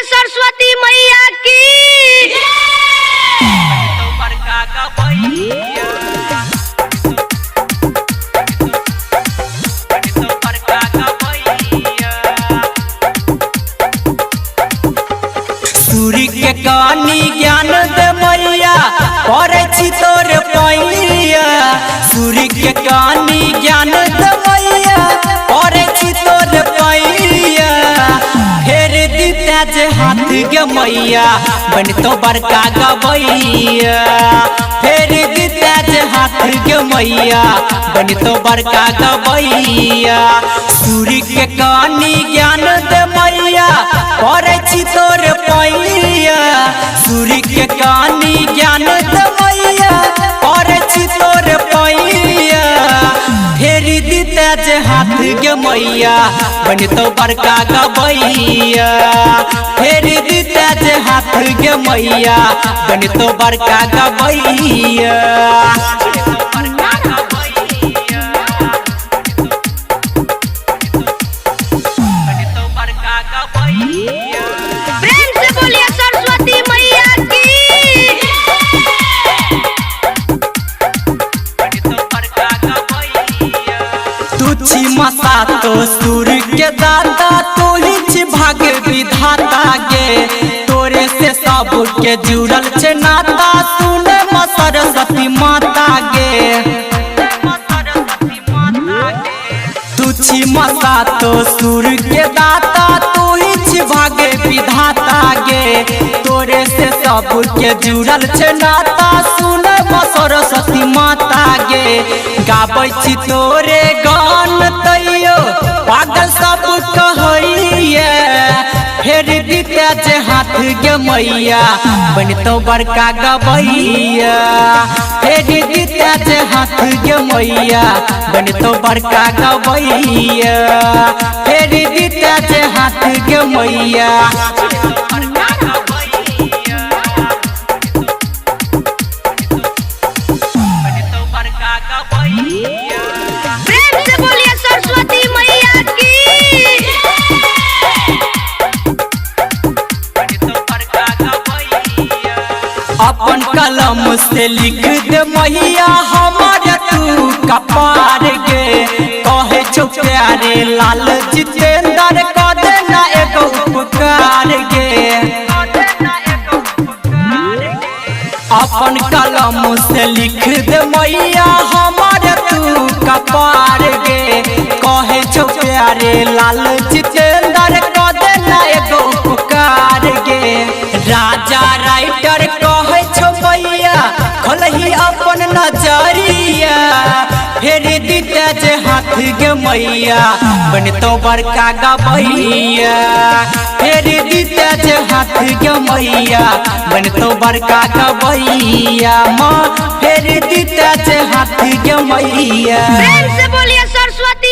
सरस्वती मैया की सूर्य के कानी ज्ञान दे मैया पड़े छी तोर पैया। सूर्य के कानी ज्ञान दे मैया पड़े छी तोर पैया। फेर दीता जे हाथ गे मैया बन तो बड़का गवैया। फेर दीता जे हाथ गे मैया बन तो बड़का गवैया। सूर्य के कानी ज्ञान दे मैया पड़े छी तोर पैया। सूर्य के कानी ज्ञान दे मैया पड़े छी तोर पैया। फेर दीता जे हाथ गे मैया बन तो बड़का गवैया। फेर दीता जे हाथ गे मैया बन तो बड़का गवैया। प्रेम से बोलिए सरस्वती मैया की तुझी मसा तो सूर्य के दाता तू ही भाग विधाता गे। तोरे से सब के जुड़ल छे नाता सुने मां सरस्वती माता गे। तुझी मसा तो सूर्य के दाता तू ही भाग विधाता गे। तोरे से सब के जुड़ल छे नाता सुने मां सरस्वती माता गे। गाबै छी तोरे गान तैयो पागल सब कहैया। फेर दीता जे हाथ गे मैया बन तो बड़का गवैया। फेर दीता जे हाथ गे मैया बन तो बड़का गवैया। फेर दीता जे हाथ गे मैया। प्रेम से बोलिए सरस्वती मैया की अपन कलम से लिख दे मैया हमारे तू कपार गे। कहे छो प्यारे लाल जितेंद्र कर देना एगो उपकार गे। अपन कलम से लिख दे मैया हमारे तू कपार गे। कहे छो प्यारे लाल जितेंद्र कर देना एगो उपकार गे। राजा राइटर कहे छो मैया खोलही अपन नजरिया। फेर दीता जे हाथ गे मैया बन तो बड़का गवैया। फेर दीता जे हाथ गे मैया बन तो बड़का गवैया। माँ फेर दीता जे हाथ गे मैया। प्रेम से बोलिए सरस्वती